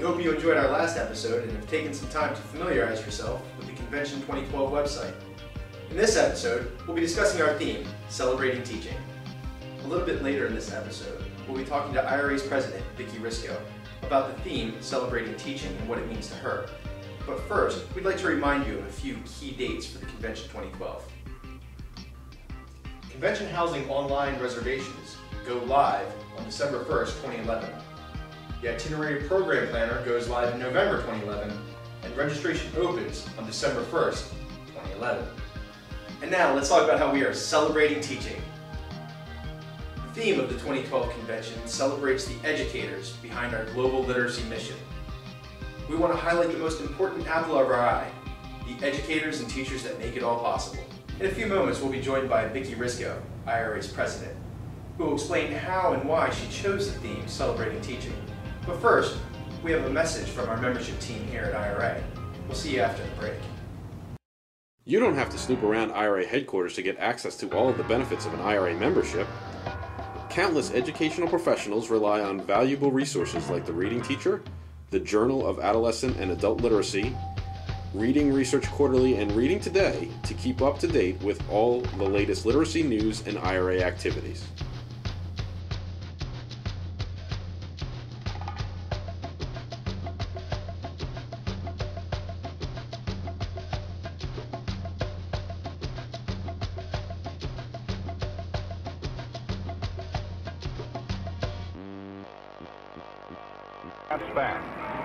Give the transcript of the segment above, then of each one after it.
hope you enjoyed our last episode and have taken some time to familiarize yourself with the Convention 2012 website. In this episode, we'll be discussing our theme, Celebrating Teaching. A little bit later in this episode, we'll be talking to IRA's president, Vicki Risco, about the theme, Celebrating Teaching, and what it means to her. But first, we'd like to remind you of a few key dates for the Convention 2012. Convention housing online reservations go live on December 1st, 2011. The itinerary program planner goes live in November 2011, and registration opens on December 1st, 2011. And now let's talk about how we are celebrating teaching. The theme of the 2012 convention celebrates the educators behind our global literacy mission. We want to highlight the most important apple of our eye, the educators and teachers that make it all possible. In a few moments, we'll be joined by Vicki Risco, IRA's president, who will explain how and why she chose the theme Celebrating Teaching. But first, we have a message from our membership team here at IRA. We'll see you after the break. You don't have to snoop around IRA headquarters to get access to all of the benefits of an IRA membership. Countless educational professionals rely on valuable resources like the Reading Teacher, the Journal of Adolescent and Adult Literacy, Reading Research Quarterly, and Reading Today to keep up to date with all the latest literacy news and IRA activities. That's back.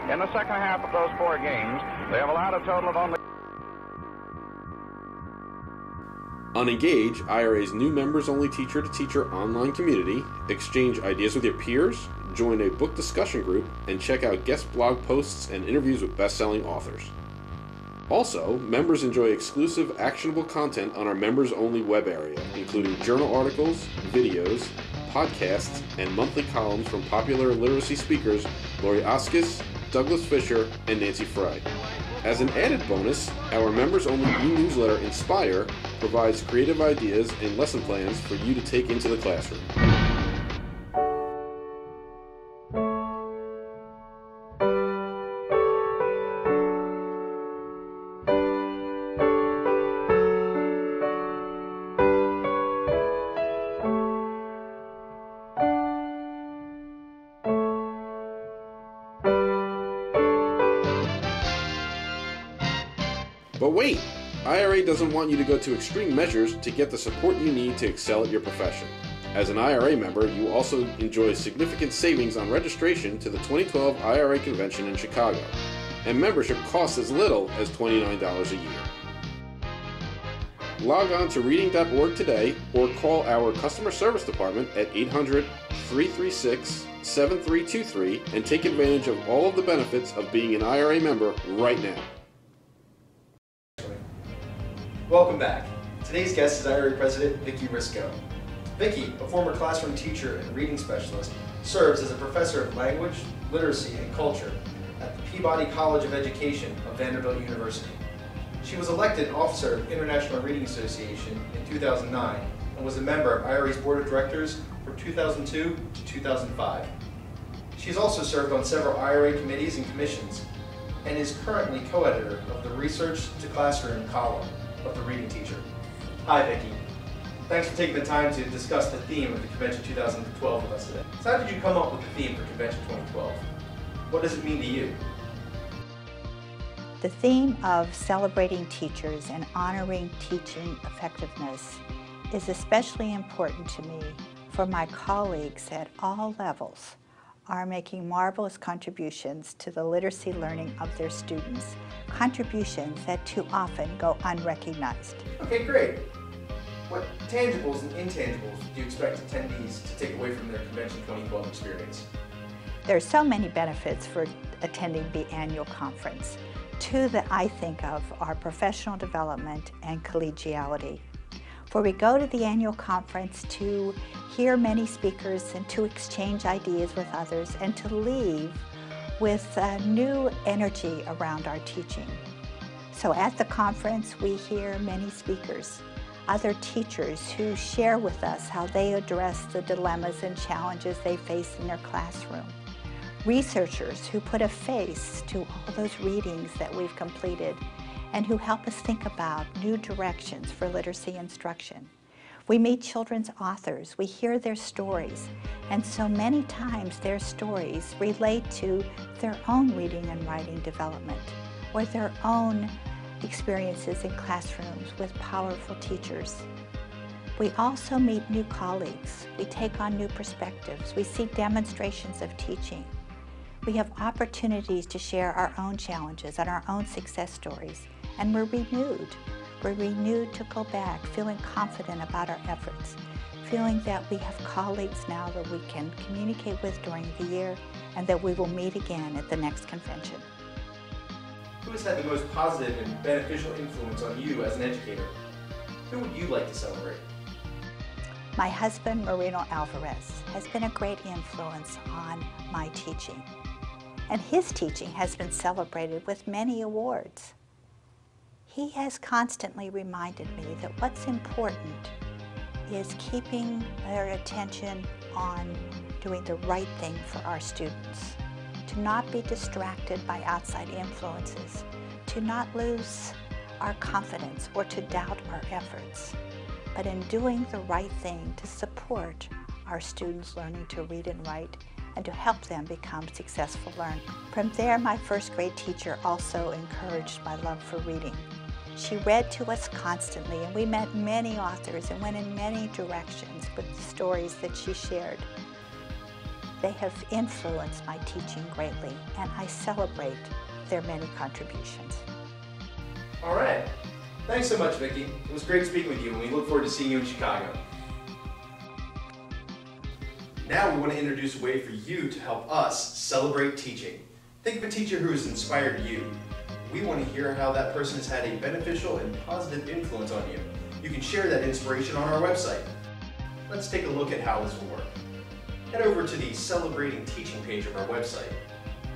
In the second half of those 4 games, they have allowed a total of only... On Engage, IRA's new members-only teacher-to-teacher online community, exchange ideas with your peers, join a book discussion group, and check out guest blog posts and interviews with best-selling authors. Also, members enjoy exclusive, actionable content on our members-only web area, including journal articles, videos, podcasts, and monthly columns from popular literacy speakers Lori Oskis, Douglas Fisher, and Nancy Frey. As an added bonus, our members-only e-newsletter Inspire provides creative ideas and lesson plans for you to take into the classroom. But wait! IRA doesn't want you to go to extreme measures to get the support you need to excel at your profession. As an IRA member, you also enjoy significant savings on registration to the 2012 IRA Convention in Chicago, and membership costs as little as $29 a year. Log on to reading.org today or call our customer service department at 800-336-7323 and take advantage of all of the benefits of being an IRA member right now. Welcome back. Today's guest is IRA President Vicki Risco. Vicki, a former classroom teacher and reading specialist, serves as a professor of language, literacy, and culture at the Peabody College of Education of Vanderbilt University. She was elected officer of International Reading Association in 2009 and was a member of IRA's Board of Directors from 2002 to 2005. She has also served on several IRA committees and commissions and is currently co-editor of the Research to Classroom column of the Reading Teacher. Hi, Vicki. Thanks for taking the time to discuss the theme of the Convention 2012 with us today. So how did you come up with the theme for Convention 2012? What does it mean to you? The theme of celebrating teachers and honoring teaching effectiveness is especially important to me, for my colleagues at all levels are making marvelous contributions to the literacy learning of their students, contributions that too often go unrecognized. Okay, great. What tangibles and intangibles do you expect attendees to take away from their Convention 2012 experience? There are so many benefits for attending the annual conference. 2 that I think of are professional development and collegiality. For we go to the annual conference to hear many speakers and to exchange ideas with others and to leave with a new energy around our teaching. So at the conference we hear many speakers, other teachers who share with us how they address the dilemmas and challenges they face in their classroom. researchers who put a face to all those readings that we've completed and who help us think about new directions for literacy instruction. We meet children's authors, we hear their stories, and so many times their stories relate to their own reading and writing development or their own experiences in classrooms with powerful teachers. We also meet new colleagues, we take on new perspectives, we see demonstrations of teaching. We have opportunities to share our own challenges and our own success stories, and we're renewed. We're renewed to go back, feeling confident about our efforts, feeling that we have colleagues now that we can communicate with during the year and that we will meet again at the next convention. Who has had the most positive and beneficial influence on you as an educator? Who would you like to celebrate? My husband, Marino Alvarez, has been a great influence on my teaching, and his teaching has been celebrated with many awards. He has constantly reminded me that what's important is keeping their attention on doing the right thing for our students, to not be distracted by outside influences, to not lose our confidence or to doubt our efforts, but in doing the right thing to support our students learning to read and write and to help them become successful learners. From there, my first grade teacher also encouraged my love for reading. She read to us constantly, and we met many authors and went in many directions with the stories that she shared. They have influenced my teaching greatly, and I celebrate their many contributions. All right. Thanks so much, Vicki. It was great speaking with you, and we look forward to seeing you in Chicago. Now we want to introduce a way for you to help us celebrate teaching. Think of a teacher who has inspired you. We want to hear how that person has had a beneficial and positive influence on you. You can share that inspiration on our website. Let's take a look at how this will work. Head over to the Celebrating Teaching page of our website.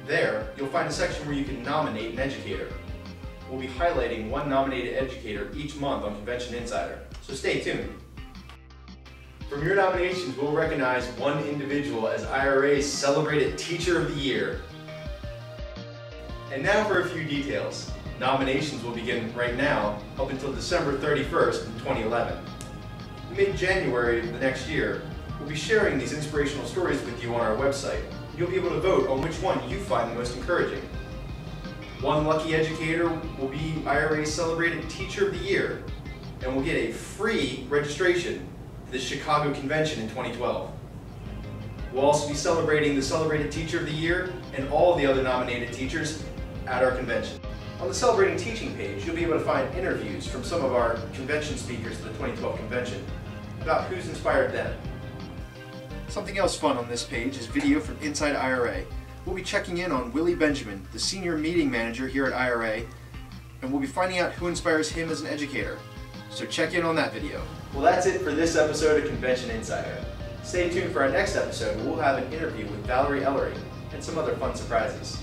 There, you'll find a section where you can nominate an educator. We'll be highlighting one nominated educator each month on Convention Insider, so stay tuned. From your nominations, we'll recognize one individual as IRA's Celebrated Teacher of the Year. And now for a few details. Nominations will begin right now up until December 31st in 2011. In mid-January of the next year, we'll be sharing these inspirational stories with you on our website. You'll be able to vote on which one you find the most encouraging. One lucky educator will be IRA's Celebrated Teacher of the Year and will get a free registration to the Chicago Convention in 2012. We'll also be celebrating the Celebrated Teacher of the Year and all the other nominated teachers at our convention. On the Celebrating Teaching page, you'll be able to find interviews from some of our convention speakers at the 2012 convention about who's inspired them. Something else fun on this page is video from inside IRA. We'll be checking in on Willie Benjamin, the senior meeting manager here at IRA, and we'll be finding out who inspires him as an educator. So check in on that video. Well, that's it for this episode of Convention Insider. Stay tuned for our next episode where we'll have an interview with Valerie Ellery and some other fun surprises.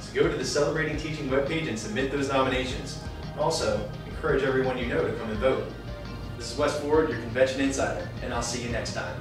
So go to the Celebrating Teaching webpage and submit those nominations. Also, encourage everyone you know to come and vote. This is Wes Ford, your Convention Insider, and I'll see you next time.